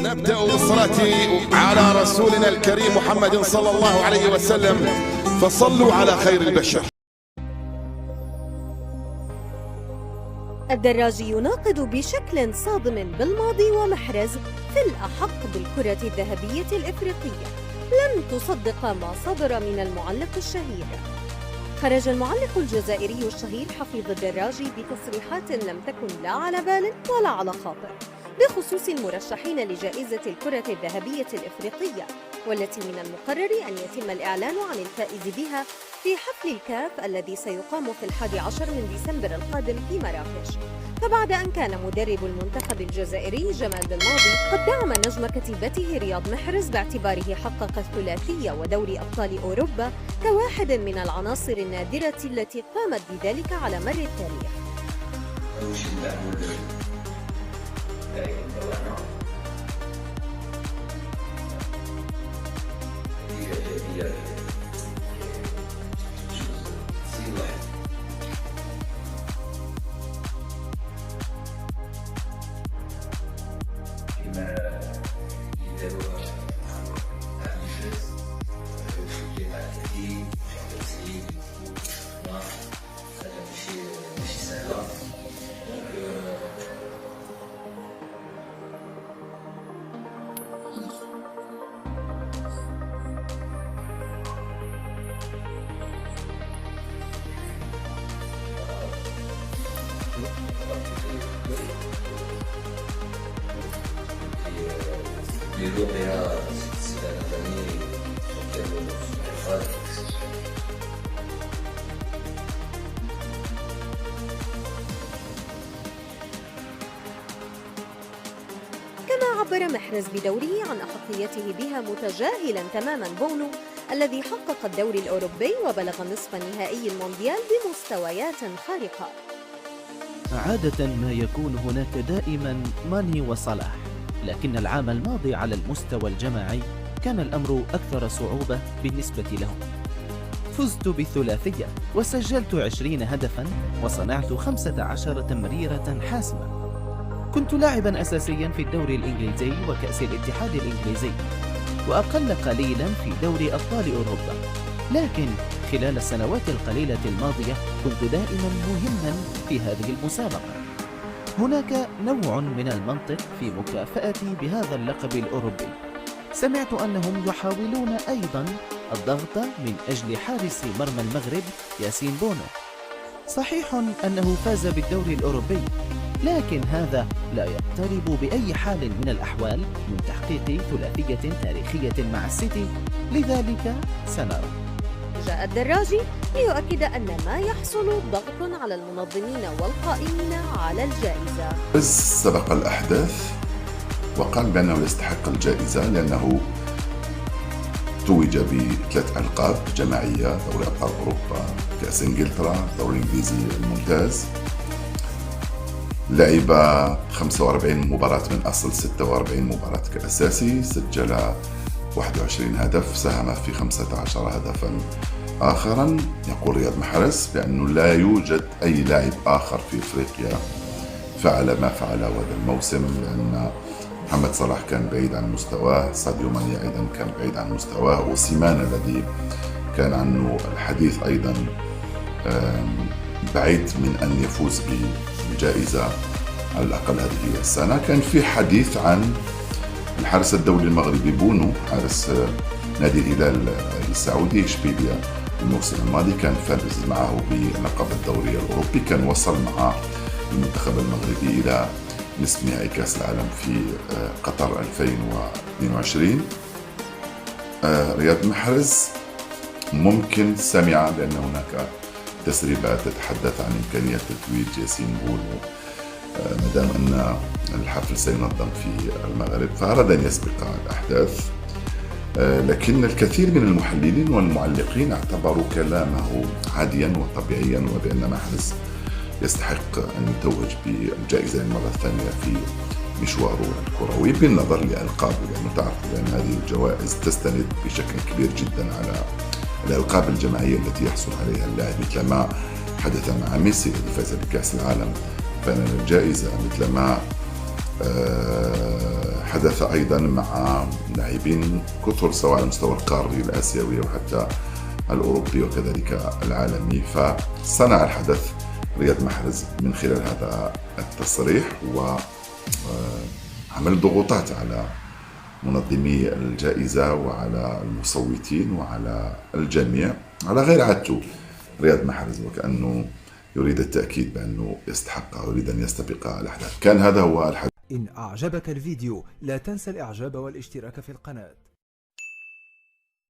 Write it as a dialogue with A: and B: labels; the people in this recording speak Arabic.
A: نبدأ بالصلاة على رسولنا الكريم محمد صلى الله عليه وسلم، فصلوا على خير البشر.
B: الدراجي يناقض بشكل صادم بالماضي ومحرز في الأحق بالكرة الذهبية الإفريقية. لن تصدق ما صدر من المعلق الشهير. خرج المعلق الجزائري الشهير حفيظ الدراجي بتصريحات لم تكن لا على بال ولا على خاطر بخصوص المرشحين لجائزة الكرة الذهبية الإفريقية، والتي من المقرر أن يتم الإعلان عن الفائز بها في حفل الكاف الذي سيقام في 11 من ديسمبر القادم في مراكش. فبعد أن كان مدرب المنتخب الجزائري جمال بالماضي قد دعم نجم كتيبته رياض محرز باعتباره حقق الثلاثية ودوري أبطال أوروبا كواحد من العناصر النادرة التي قامت بذلك على مر التاريخ. كما عبر محرز بدوره عن أحقيته بها متجاهلا تماما بونو الذي حقق الدوري الأوروبي وبلغ نصف نهائي المونديال بمستويات خارقة.
C: عادة ما يكون هناك دائما ماني وصلاح، لكن العام الماضي على المستوى الجماعي كان الأمر أكثر صعوبة بالنسبة لهم. فزت بالثلاثية وسجلت 20 هدفا وصنعت 15 تمريرة حاسمة. كنت لاعبا أساسيا في الدوري الإنجليزي وكأس الاتحاد الإنجليزي، وأقل قليلا في دوري أبطال أوروبا، لكن خلال السنوات القليلة الماضية كنت دائما مهما في هذه المسابقة. هناك نوع من المنطق في مكافأتي بهذا اللقب الأوروبي. سمعت أنهم يحاولون أيضا الضغط من أجل حارس مرمى المغرب ياسين بونو. صحيح أنه فاز بالدوري الأوروبي، لكن هذا لا يقترب بأي حال من الأحوال من تحقيق ثلاثية تاريخية مع السيتي، لذلك سنرى.
B: جاء الدراجي ليؤكد أن ما يحصل ضغط على المنظمين والقائمين على الجائزة.
D: سبق الأحداث وقال بأنه يستحق الجائزة لأنه توج ب3 ألقاب جماعية: دوري أبطال أوروبا، كأس إنجلترا، الدوري الإنجليزي الممتاز. لعب 45 مباراة من أصل 46 مباراة كأساسي، سجل 21 هدف، ساهم في 15 هدفا آخرا. يقول رياض محرز بأنه لا يوجد أي لاعب آخر في إفريقيا فعل ما فعله هذا الموسم، لأن محمد صلاح كان بعيد عن مستواه، ساديو ماني أيضا كان بعيد عن مستواه، وسيمان الذي كان عنه الحديث أيضا بعيد من أن يفوز بالجائزة على الأقل هذه السنة. كان في حديث عن الحارس الدولي المغربي بونو، حارس نادي الهلال السعودي إشبيلية الموسم الماضي، كان فاز معه بلقب الدوري الأوروبي، كان وصل مع المنتخب المغربي إلى نصف نهائي كأس العالم في قطر 2022. رياض محرز ممكن سمع بأن هناك تسريبات تتحدث عن إمكانية تتويج ياسين بونو مادام أن الحفل سينظم في المغرب، فأراد أن يسبق الأحداث. لكن الكثير من المحللين والمعلقين اعتبروا كلامه عاديا وطبيعيا، وبأن محرز يستحق أن يتوج بالجائزة المرة الثانية في مشواره الكروي بالنظر لألقابه، لأنه تعرف بأن هذه الجوائز تستند بشكل كبير جدا على الألقاب الجماعية التي يحصل عليها اللاعب، مثل ما حدث مع ميسي الذي فاز بكأس العالم، فإن الجائزة مثل ما حدث أيضا مع لاعبين كثر سواء على المستوى القاري الآسيوي وحتى الأوروبي وكذلك العالمي. فصنع الحدث رياض محرز من خلال هذا التصريح وعمل ضغوطات على منظمي الجائزة وعلى المصوتين وعلى الجميع على غير عادته رياض محرز، وكأنه يريد التأكيد بأنه يستحق ويريد أن يستبق الأحداث. كان هذا هو الحدث.
E: إن أعجبك الفيديو لا تنسى الإعجاب والاشتراك في القناة.